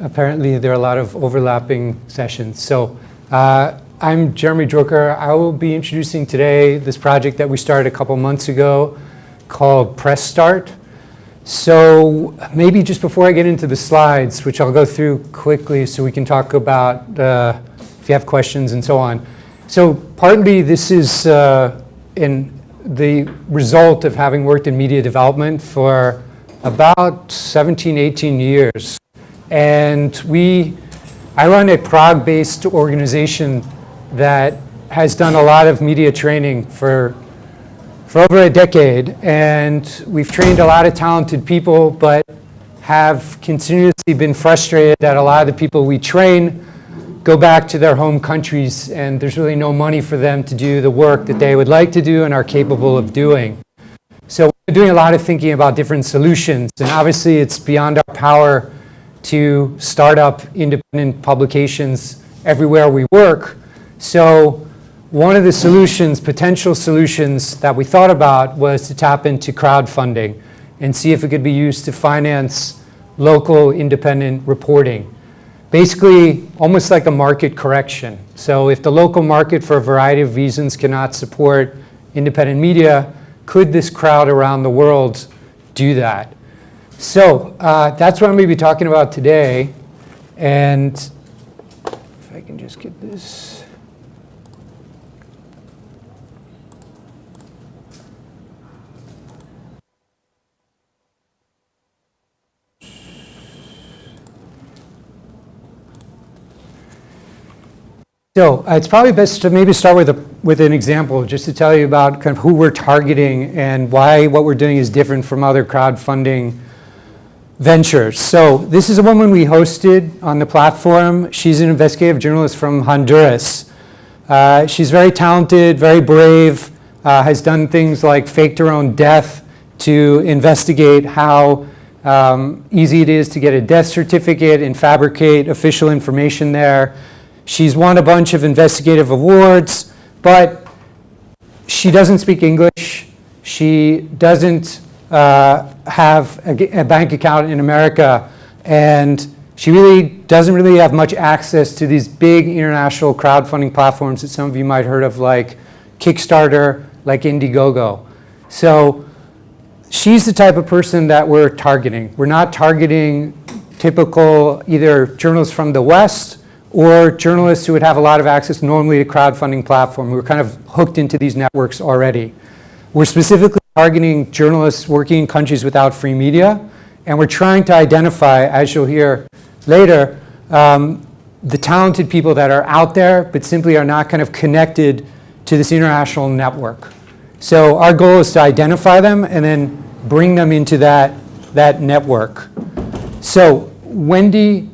apparently there are a lot of overlapping sessions. So I'm Jeremy Drucker. I will be introducing today this project that we started a couple months ago called Press Start. So maybe just before I get into the slides, which I'll go through quickly so we can talk about if you have questions and so on. So partly this is in the result of having worked in media development for about 17, 18 years. And I run a Prague-based organization that has done a lot of media training for over a decade. And we've trained a lot of talented people, but have continuously been frustrated that a lot of the people we train go back to their home countries, and there's really no money for them to do the work that they would like to do and are capable of doing. So we're doing a lot of thinking about different solutions, and obviously it's beyond our power to start up independent publications everywhere we work. So one of the solutions, potential solutions that we thought about was to tap into crowdfunding and see if it could be used to finance local independent reporting. Basically, almost like a market correction. So if the local market, for a variety of reasons, cannot support independent media, could this crowd around the world do that? So that's what I'm going to be talking about today. And if I can just get this. So it's probably best to maybe start with an example, just to tell you about kind of who we're targeting and why what we're doing is different from other crowdfunding ventures. So this is a woman we hosted on the platform. She's an investigative journalist from Honduras. She's very talented, very brave, has done things like faked her own death to investigate how easy it is to get a death certificate and fabricate official information there. She's won a bunch of investigative awards, but she doesn't speak English. She doesn't have a bank account in America, and she doesn't really have much access to these big international crowdfunding platforms that some of you might have heard of, like Kickstarter, like Indiegogo. So she's the type of person that we're targeting. We're not targeting typical either journalists from the West or journalists who would have a lot of access normally to crowdfunding platform. We're kind of hooked into these networks already. We're specifically targeting journalists working in countries without free media, and we're trying to identify, as you'll hear later, the talented people that are out there but simply are not kind of connected to this international network. So our goal is to identify them and then bring them into that network. So Wendy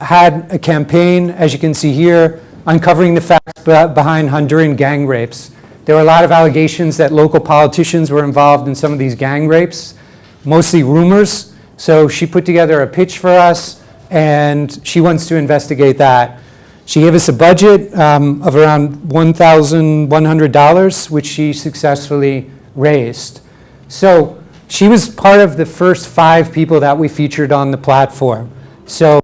had a campaign, as you can see here, uncovering the facts behind Honduran gang rapes. There were a lot of allegations that local politicians were involved in some of these gang rapes, mostly rumors. So she put together a pitch for us, and she wants to investigate that. She gave us a budget of around $1,100, which she successfully raised. So she was part of the first 5 people that we featured on the platform. So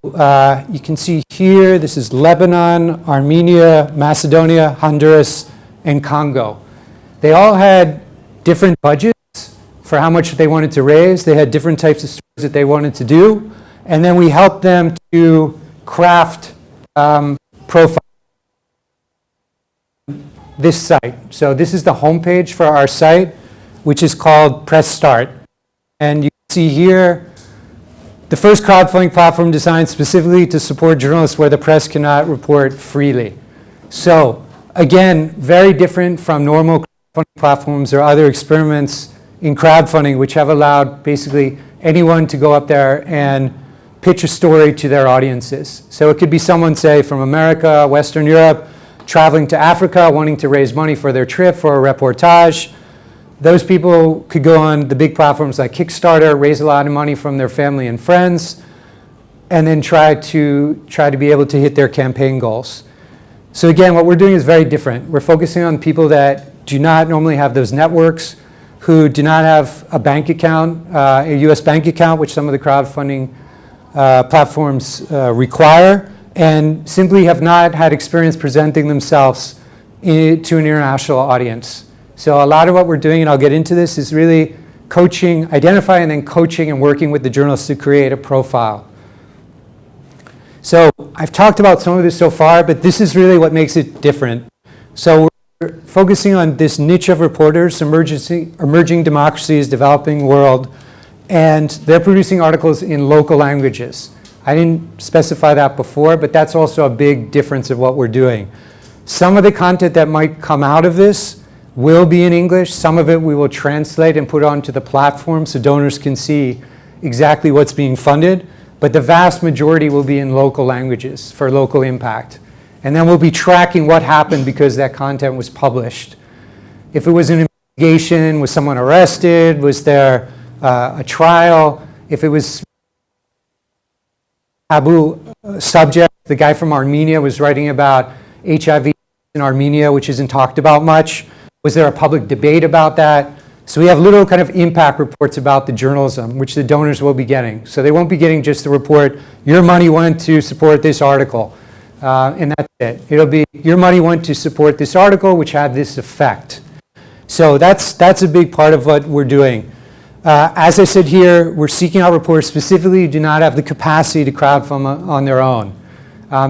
you can see here, this is Lebanon, Armenia, Macedonia, Honduras, and Congo. They all had different budgets for how much they wanted to raise. They had different types of stories that they wanted to do. And then we helped them to craft profiles. This site. So this is the homepage for our site, which is called Press Start. And you can see here, the first crowdfunding platform designed specifically to support journalists where the press cannot report freely. So again, very different from normal crowdfunding platforms or other experiments in crowdfunding, which have allowed basically anyone to go up there and pitch a story to their audiences. So it could be someone, say, from America, Western Europe, traveling to Africa, wanting to raise money for their trip, for a reportage. Those people could go on the big platforms like Kickstarter, raise a lot of money from their family and friends, and then try to be able to hit their campaign goals. So again, what we're doing is very different. We're focusing on people that do not normally have those networks, who do not have a bank account, a US bank account, which some of the crowdfunding platforms require, and simply have not had experience presenting themselves to an international audience. So a lot of what we're doing, and I'll get into this, is really coaching, identifying and then coaching and working with the journalists to create a profile. So I've talked about some of this so far, but this is really what makes it different. So we're focusing on this niche of reporters, emerging democracies, developing world, and they're producing articles in local languages. I didn't specify that before, but that's also a big difference of what we're doing. Some of the content that might come out of this will be in English. Some of it we will translate and put onto the platform so donors can see exactly what's being funded. But the vast majority will be in local languages for local impact. And then we'll be tracking what happened because that content was published. If it was an investigation, was someone arrested? Was there a trial? If it was taboo subject, the guy from Armenia was writing about HIV in Armenia, which isn't talked about much. Was there a public debate about that? So we have little kind of impact reports about the journalism, which the donors will be getting. So they won't be getting just the report, your money went to support this article, and that's it. It'll be, your money went to support this article, which had this effect. So that's a big part of what we're doing. As I said here, we're seeking out reporters specifically who do not have the capacity to crowdfund on their own.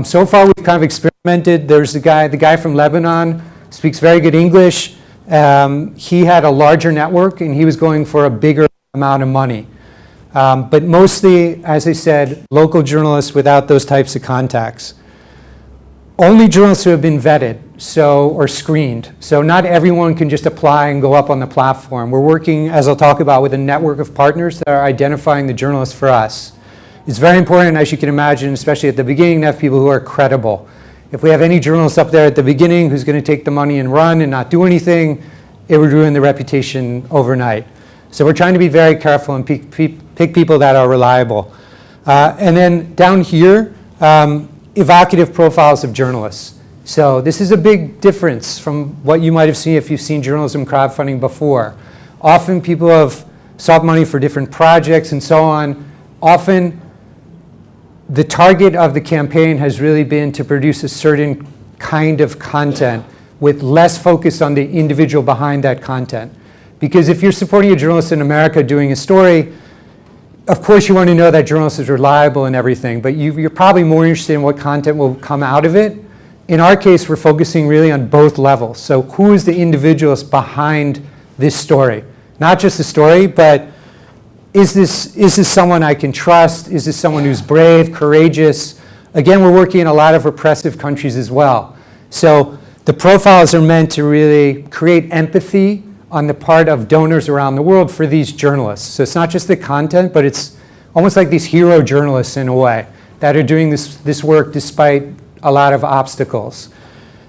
So far, we've kind of experimented. There's the guy from Lebanon, speaks very good English. He had a larger network, and he was going for a bigger amount of money. But mostly, as I said, local journalists without those types of contacts. Only journalists who have been vetted or screened. So not everyone can just apply and go up on the platform. We're working, as I'll talk about, with a network of partners that are identifying the journalists for us. It's very important, as you can imagine, especially at the beginning, to have people who are credible. If we have any journalist up there at the beginning who's going to take the money and run and not do anything, it would ruin the reputation overnight. So we're trying to be very careful and pick people that are reliable. And then down here, evocative profiles of journalists. So this is a big difference from what you might have seen if you've seen journalism crowdfunding before. Often people have sought money for different projects and so on. Often the target of the campaign has really been to produce a certain kind of content with less focus on the individual behind that content. Because if you're supporting a journalist in America doing a story, of course you want to know that journalist is reliable and everything, but you're probably more interested in what content will come out of it. In our case, we're focusing really on both levels. So who is the individualist behind this story? Not just the story, but is this someone I can trust? Is this someone who's brave, courageous? Again, we're working in a lot of repressive countries as well. So the profiles are meant to really create empathy on the part of donors around the world for these journalists. So it's not just the content, but it's almost like these hero journalists in a way that are doing this work despite a lot of obstacles.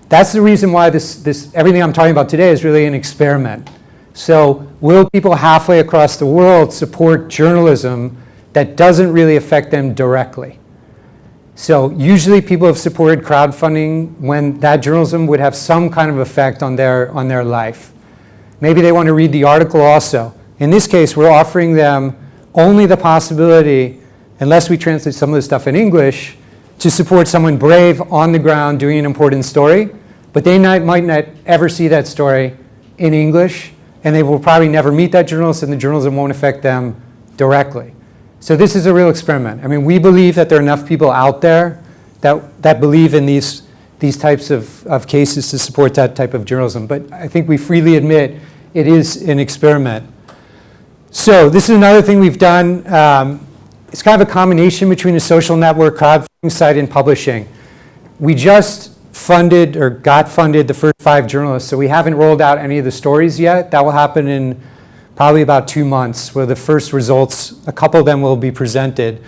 That's the reason why everything I'm talking about today is really an experiment. So will people halfway across the world support journalism that doesn't really affect them directly? So usually people have supported crowdfunding when that journalism would have some kind of effect on their life. Maybe they want to read the article also. In this case, we're offering them only the possibility, unless we translate some of the stuff in English, to support someone brave on the ground doing an important story, but they might not ever see that story in English, and they will probably never meet that journalist, and the journalism won't affect them directly. So this is a real experiment. I mean, we believe that there are enough people out there that believe in these types of cases to support that type of journalism. But I think we freely admit it is an experiment. So this is another thing we've done. It's kind of a combination between a social network, crowdfunding site, and publishing. We just funded or got funded the first 5 journalists, so we haven't rolled out any of the stories yet. That will happen in probably about 2 months, where the first results, a couple of them will be presented.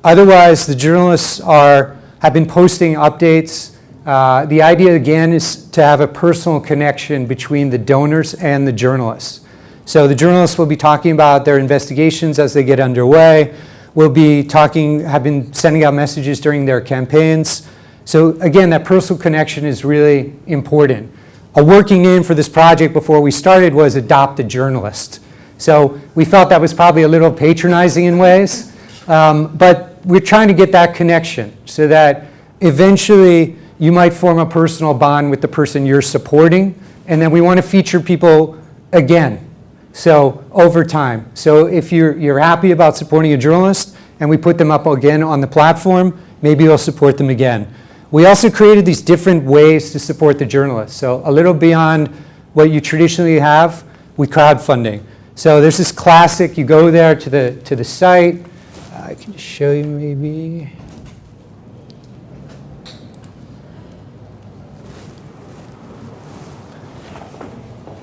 Otherwise, the journalists have been posting updates. The idea, again, is to have a personal connection between the donors and the journalists. So the journalists will be talking about their investigations as they get underway. Have been sending out messages during their campaigns. So again, that personal connection is really important. A working name for this project before we started was Adopt a Journalist. So we felt that was probably a little patronizing in ways, but we're trying to get that connection so that eventually you might form a personal bond with the person you're supporting, and then we want to feature people again, so over time. So if you're happy about supporting a journalist and we put them up again on the platform, maybe you'll support them again. We also created these different ways to support the journalists. So a little beyond what you traditionally have with crowdfunding. So there's this classic, you go there to the site. I can show you maybe.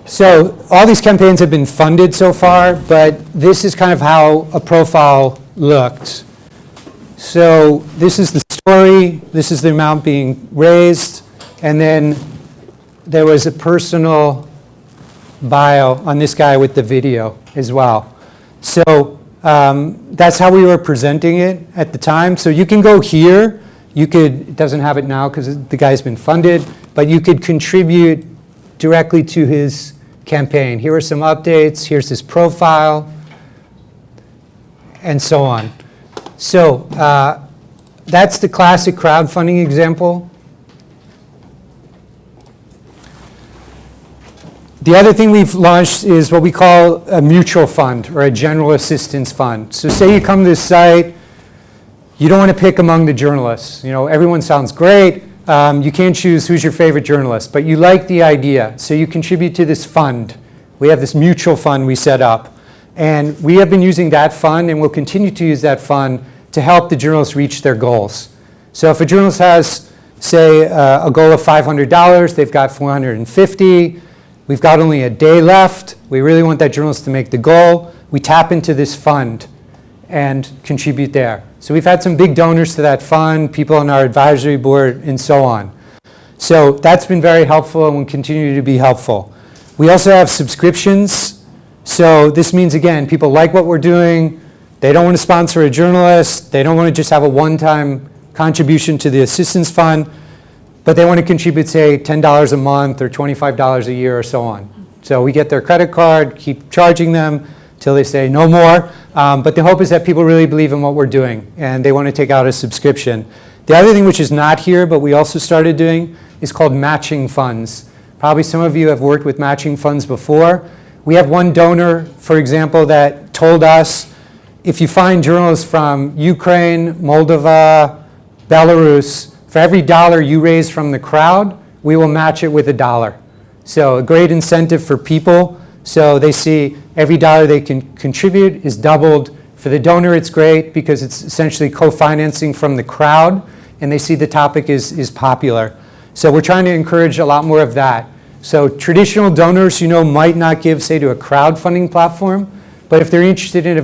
So all these campaigns have been funded so far, but this is kind of how a profile looked. So this is the story, this is the amount being raised, and then there was a personal bio on this guy with the video as well. So that's how we were presenting it at the time. So you can go here, it doesn't have it now because the guy's been funded, but you could contribute directly to his campaign. Here are some updates, here's his profile, and so on. So that's the classic crowdfunding example. The other thing we've launched is what we call a mutual fund or a general assistance fund. So say you come to this site, you don't want to pick among the journalists. You know, everyone sounds great. You can't choose who's your favorite journalist, but you like the idea. So you contribute to this fund. We have this mutual fund we set up. And we have been using that fund and will continue to use that fund to help the journalists reach their goals. So if a journalist has, say, a goal of $500, they've got $450, we've got only a day left, we really want that journalist to make the goal, we tap into this fund and contribute there. So we've had some big donors to that fund, people on our advisory board, and so on. So that's been very helpful and will continue to be helpful. We also have subscriptions. So this means, again, people like what we're doing, they don't want to sponsor a journalist, they don't want to just have a one-time contribution to the assistance fund, but they want to contribute, say, $10 a month or $25 a year or so on. So we get their credit card, keep charging them till they say no more. But the hope is that people really believe in what we're doing and they want to take out a subscription. The other thing which is not here, but we also started doing, is called matching funds. Probably some of you have worked with matching funds before. We have one donor, for example, that told us, if you find journalists from Ukraine, Moldova, Belarus, for every dollar you raise from the crowd, we will match it with $1. So a great incentive for people. So they see every dollar they can contribute is doubled. For the donor, it's great because it's essentially co-financing from the crowd, and they see the topic is popular. So we're trying to encourage a lot more of that. So traditional donors, might not give, say, to a crowdfunding platform, but if they're interested in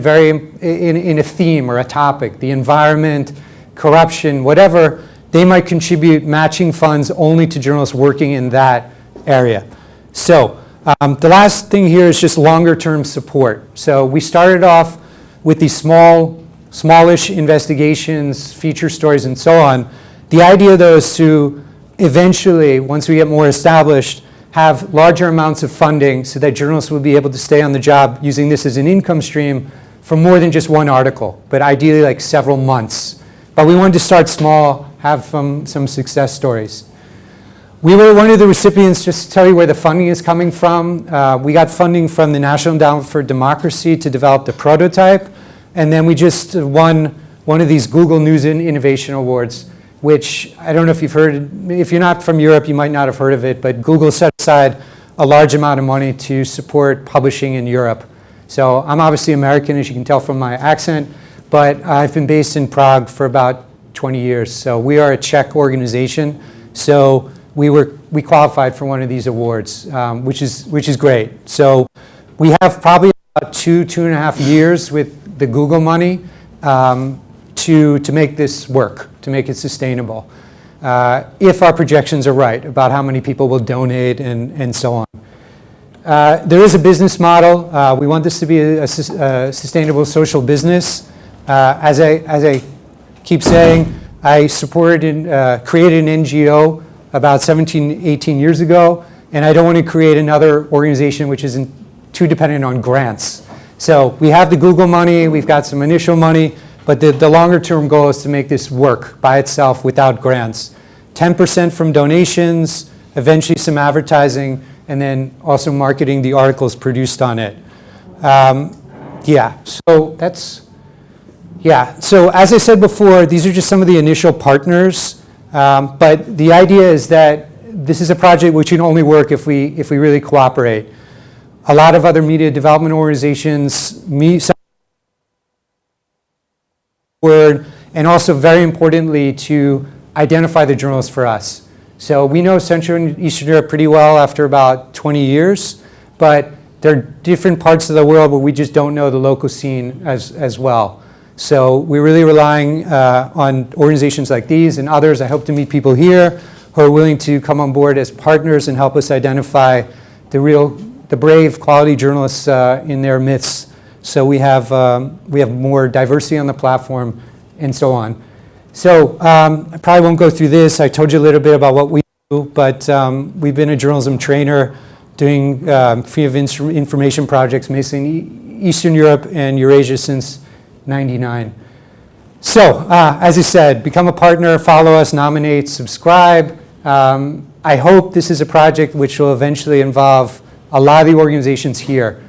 in a theme or a topic, the environment, corruption, whatever, they might contribute matching funds only to journalists working in that area. So the last thing here is just longer-term support. So we started off with these smallish investigations, feature stories, and so on. The idea, though, is to eventually, once we get more established, have larger amounts of funding so that journalists will be able to stay on the job using this as an income stream for more than just one article, but ideally like several months. But we wanted to start small, have some success stories. We were one of the recipients, just to tell you where the funding is coming from. We got funding from the National Endowment for Democracy to develop the prototype, and then we just won one of these Google News and Innovation Awards, which I don't know if you've heard. If you're not from Europe, you might not have heard of it, but Google set aside a large amount of money to support publishing in Europe. So I'm obviously American, as you can tell from my accent, but I've been based in Prague for about 20 years. So we are a Czech organization. So we qualified for one of these awards, which is great. So we have probably about 2.5 years with the Google money to make this work, to make it sustainable, if our projections are right about how many people will donate and so on. There is a business model. We want this to be a sustainable social business. As I keep saying, I supported and created an NGO about 17, 18 years ago, and I don't want to create another organization which isn't too dependent on grants. So we have the Google money, we've got some initial money, But the longer term goal is to make this work by itself without grants. 10% from donations, eventually some advertising, and then also marketing the articles produced on it. So as I said before, these are just some of the initial partners. But the idea is that this is a project which can only work if we really cooperate. A lot of other media development organizations, and also very importantly to identify the journalists for us. So we know Central and Eastern Europe pretty well after about 20 years, but there are different parts of the world where we just don't know the local scene as well. So we're really relying on organizations like these and others. I hope to meet people here who are willing to come on board as partners and help us identify the brave quality journalists in their midst. So we have more diversity on the platform and so on. So I probably won't go through this. I told you a little bit about what we do, but we've been a journalism trainer doing free of information projects, mostly in Eastern Europe and Eurasia since '99. So as I said, become a partner, follow us, nominate, subscribe. I hope this is a project which will eventually involve a lot of the organizations here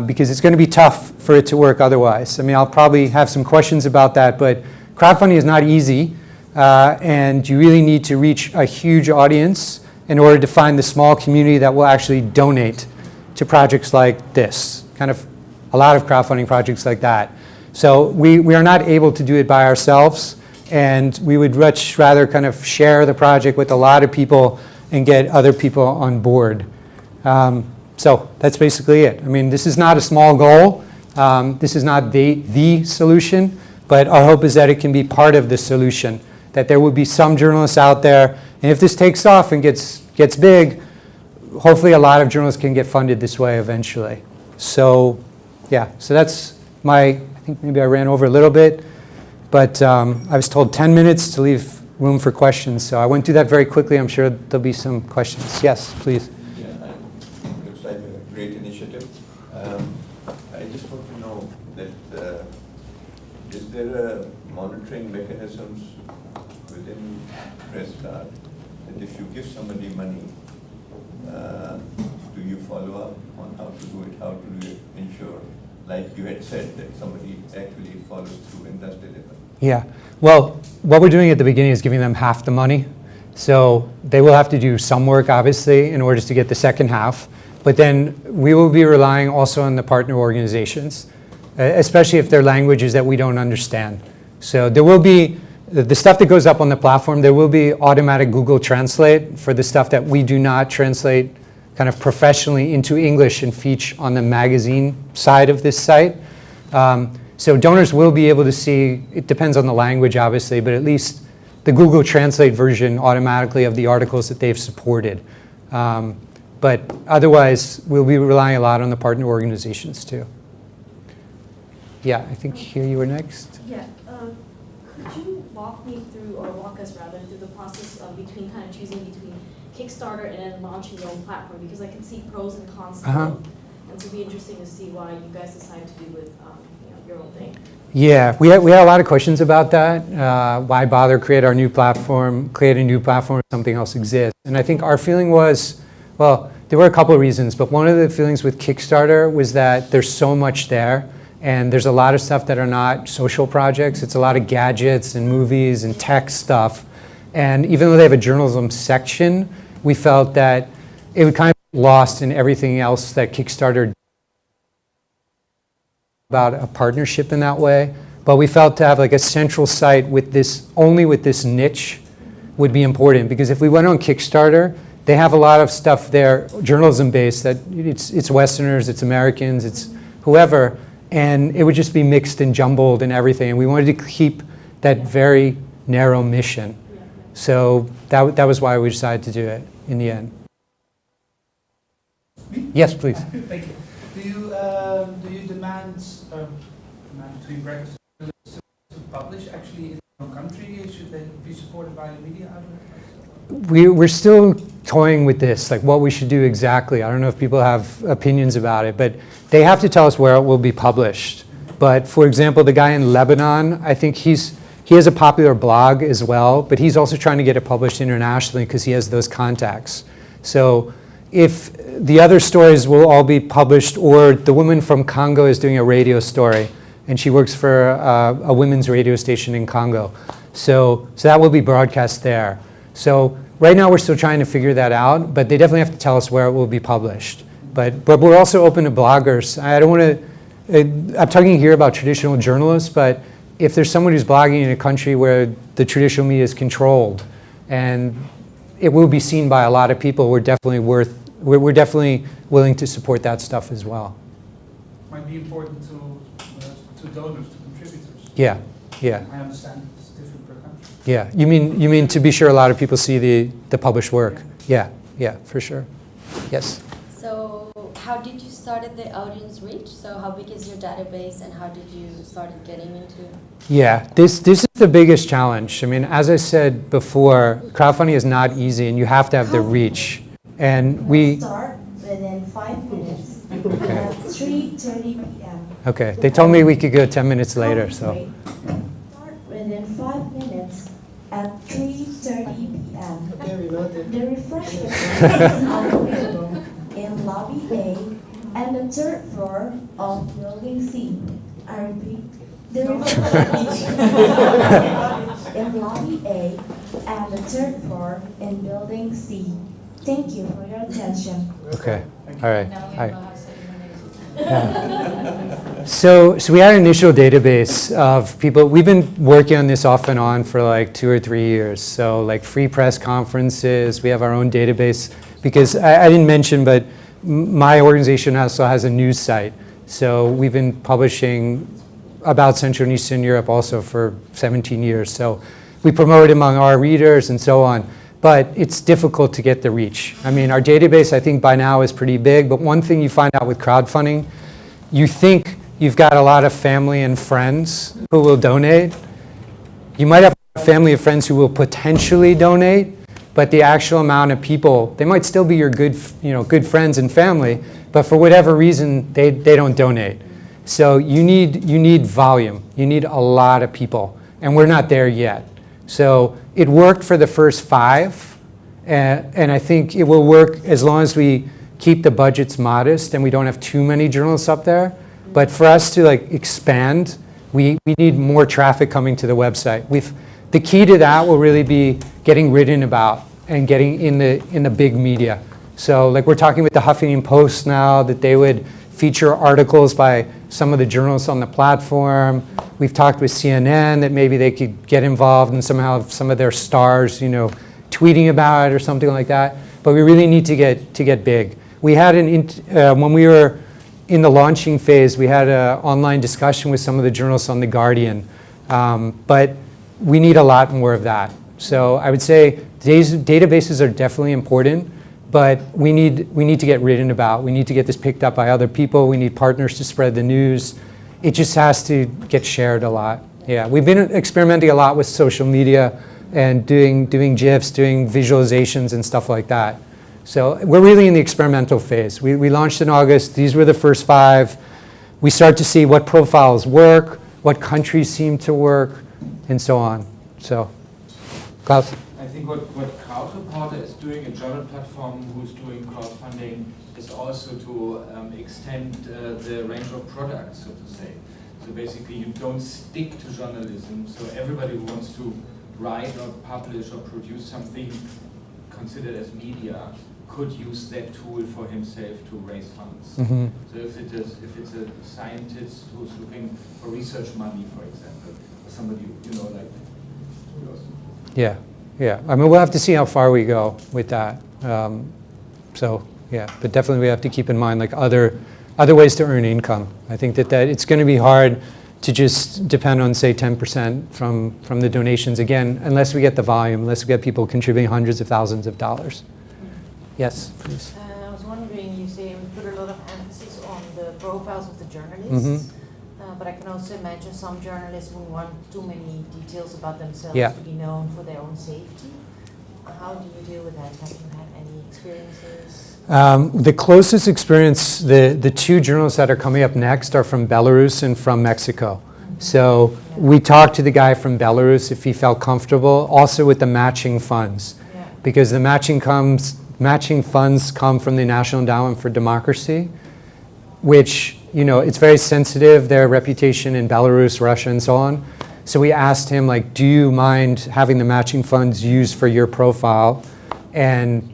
because it's going to be tough for it to work otherwise. I mean, I'll probably have some questions about that, but crowdfunding is not easy, and you really need to reach a huge audience in order to find the small community that will actually donate to projects like this, kind of a lot of crowdfunding projects like that. So we are not able to do it by ourselves, and we would much rather kind of share the project with a lot of people and get other people on board. So that's basically it. I mean, this is not a small goal. This is not the solution, but our hope is that it can be part of the solution, that there will be some journalists out there, and if this takes off and gets big, hopefully a lot of journalists can get funded this way eventually. So yeah, so that's I think maybe I ran over a little bit, but I was told 10 minutes to leave room for questions, so I went through that very quickly. I'm sure there'll be some questions. Yes, please. Yeah, looks like a great initiative. I just want to know that is there a monitoring mechanisms within Pressstart that if you give somebody money, do you follow up on how to do it, how to ensure, like you had said, that somebody actually follows through and does deliver? Yeah, well, what we're doing at the beginning is giving them half the money. So they will have to do some work, obviously, in order to get the second half. But then we will be relying also on the partner organizations, especially if they're languages that we don't understand. So there will be, the stuff that goes up on the platform, there will be automatic Google Translate for the stuff that we do not translate kind of professionally into English and feature on the magazine side of this site. So donors will be able to see, it depends on the language obviously, but at least the Google Translate version automatically of the articles that they've supported. But otherwise, we'll be relying a lot on the partner organizations too. Yeah, I think here you were next. Yeah, could you walk me through, or walk us rather, through the process of between kind of choosing between Kickstarter and then launching your own platform? Because I can see pros and cons to both. And so it'd be interesting to see why you guys decided to do with your own thing. Yeah, we had a lot of questions about that. Why bother create a new platform if something else exists? And I think our feeling was, well, there were a couple of reasons, but one of the feelings with Kickstarter was that there's so much there, and there's a lot of stuff that are not social projects. It's a lot of gadgets and movies and tech stuff. And even though they have a journalism section, we felt that it would kind of be lost in everything else that Kickstarter did about a partnership in that way. But we felt to have like a central site with this, only with this niche, would be important. Because if we went on Kickstarter, they have a lot of stuff there, journalism based, that it's Westerners, it's Americans, it's whoever, and it would just be mixed and jumbled and everything. And we wanted to keep that very narrow mission. So that was why we decided to do it in the end. Me? Yes, please. Thank you. Do you demand between brackets to publish actually in your country? Should they be supported by a media outlet? We're still toying with this, like what we should do exactly. I don't know if people have opinions about it, but they have to tell us where it will be published. But for example, the guy in Lebanon, I think he has a popular blog as well, but he's also trying to get it published internationally because he has those contacts. So if the other stories will all be published, or the woman from Congo is doing a radio story, and she works for a women's radio station in Congo. So that will be broadcast there. So right now we're still trying to figure that out, but they definitely have to tell us where it will be published. But we're also open to bloggers. I don't want to, I'm talking here about traditional journalists, but if there's someone who's blogging in a country where the traditional media is controlled and it will be seen by a lot of people, we're definitely willing to support that stuff as well. Might be important to donors, to contributors. Yeah, yeah. I understand it's different per country. Yeah, you mean to be sure a lot of people see the published work. Yeah, yeah, for sure. Yes. So how did you start the audience reach? So how big is your database and how did you start getting into? Yeah, this is the biggest challenge. I mean, as I said before, crowdfunding is not easy and you have to have the reach. And we start within 5 minutes at 3:30 p.m. Okay, they told me we could go 10 minutes later, so. Start within 5 minutes at 3:30 p.m. Okay, we noted. The refreshment is available in lobby A and the 3rd floor of building C. I repeat, the refreshment is in lobby A and the 3rd floor in building C. Thank you for your attention. Okay, all right. Now we All know right. how to say your name. Yeah. So we had an initial database of people. We've been working on this off and on for like 2 or 3 years. So like free press conferences, we have our own database because I didn't mention, but my organization also has a news site. So we've been publishing about Central and Eastern Europe also for 17 years. So we promote among our readers and so on. But it's difficult to get the reach. I mean, our database, I think by now is pretty big, but one thing you find out with crowdfunding, you think you've got a lot of family and friends who will donate. You might have family and friends who will potentially donate, but the actual amount of people, they might still be your good friends and family, but for whatever reason, they don't donate. So you need volume. You need a lot of people, and we're not there yet. So it worked for the first 5, and I think it will work as long as we keep the budgets modest and we don't have too many journalists up there. But for us to like expand, we need more traffic coming to the website. The key to that will really be getting written about and getting in the big media. So like we're talking with the Huffington Post now that they would feature articles by some of the journalists on the platform. We've talked with CNN that maybe they could get involved and somehow have some of their stars, tweeting about it or something like that. But we really need to get big. We had when we were in the launching phase, we had an online discussion with some of the journalists on The Guardian. But we need a lot more of that. So I would say databases are definitely important. But we need to get written about. We need to get this picked up by other people. We need partners to spread the news. It just has to get shared a lot. Yeah, we've been experimenting a lot with social media and doing GIFs, doing visualizations and stuff like that. So we're really in the experimental phase. We launched in August. These were the first 5. We start to see what profiles work, what countries seem to work, and so on. So, Klaus? I think what CrowdReporter is doing, a journal platform who's doing crowdfunding, is also to extend the range of products, so to say. So basically you don't stick to journalism, so everybody who wants to write or publish or produce something considered as media could use that tool for himself to raise funds. Mm-hmm. So if it's a scientist who's looking for research money, for example, or somebody, like yours. Yeah. Yeah, I mean, we'll have to see how far we go with that. So, yeah, but definitely we have to keep in mind like other ways to earn income. I think that it's going to be hard to just depend on, say, 10% from the donations, again, unless we get the volume, unless we get people contributing hundreds of thousands of dollars. Yes, please. I was wondering, you say we put a lot of emphasis on the profiles of the journalists. Mm-hmm. But I can also imagine some journalists who want too many details about themselves Yeah. to be known for their own safety. How do you deal with that? Have you had any experiences? The closest experience, the two journalists that are coming up next are from Belarus and from Mexico. So we talked to the guy from Belarus if he felt comfortable, also with the matching funds. Yeah. Because the matching funds come from the National Endowment for Democracy, which, you know, it's very sensitive, their reputation in Belarus, Russia, and so on. So we asked him, like, do you mind having the matching funds used for your profile? And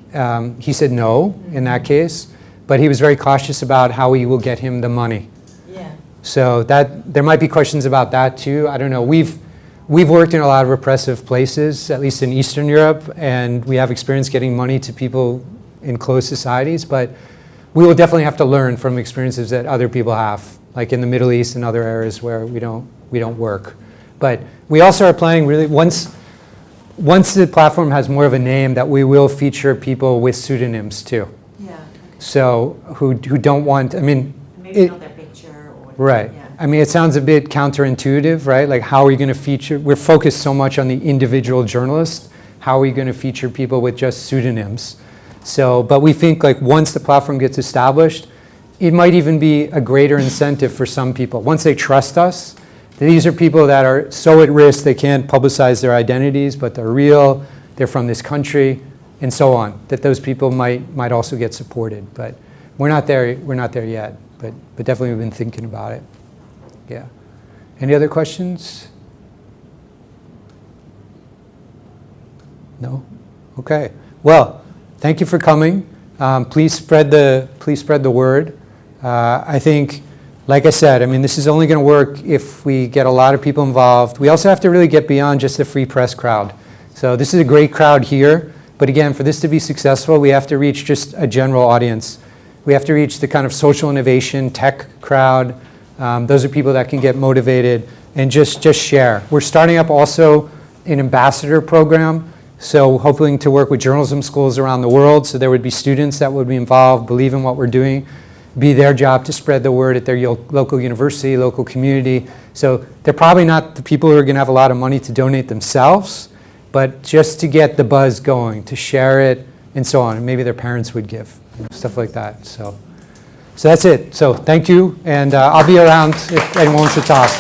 he said no in that case, but he was very cautious about how we will get him the money. Yeah. So that there might be questions about that too. I don't know. We've worked in a lot of repressive places, at least in Eastern Europe, and we have experience getting money to people in closed societies, but we will definitely have to learn from experiences that other people have, like in the Middle East and other areas where we don't work. But we also are planning really, once the platform has more of a name, that we will feature people with pseudonyms too. Yeah. Okay. So who don't want, I mean, Maybe not their picture or. right. Yeah. I mean, it sounds a bit counterintuitive, right? Like, how are we going to feature, we're focused so much on the individual journalist, how are we going to feature people with just pseudonyms? So, but we think, like, once the platform gets established, it might even be a greater incentive for some people. Once they trust us, these are people that are so at risk they can't publicize their identities, but they're real, they're from this country, and so on, that those people might also get supported. But we're not there yet, but definitely we've been thinking about it. Yeah. Any other questions? No? Okay. Well, thank you for coming. Please spread the word. I think, like I said, I mean, this is only going to work if we get a lot of people involved. We also have to really get beyond just the free press crowd. So this is a great crowd here, but again, for this to be successful, we have to reach just a general audience. We have to reach the kind of social innovation tech crowd. Those are people that can get motivated and just share. We're starting up also an ambassador program, so hoping to work with journalism schools around the world, so there would be students that would be involved, believe in what we're doing, be their job to spread the word at their local university, local community. So they're probably not the people who are going to have a lot of money to donate themselves, but just to get the buzz going, to share it, and so on. And maybe their parents would give, stuff like that. So that's it. So thank you, and I'll be around if anyone wants to talk.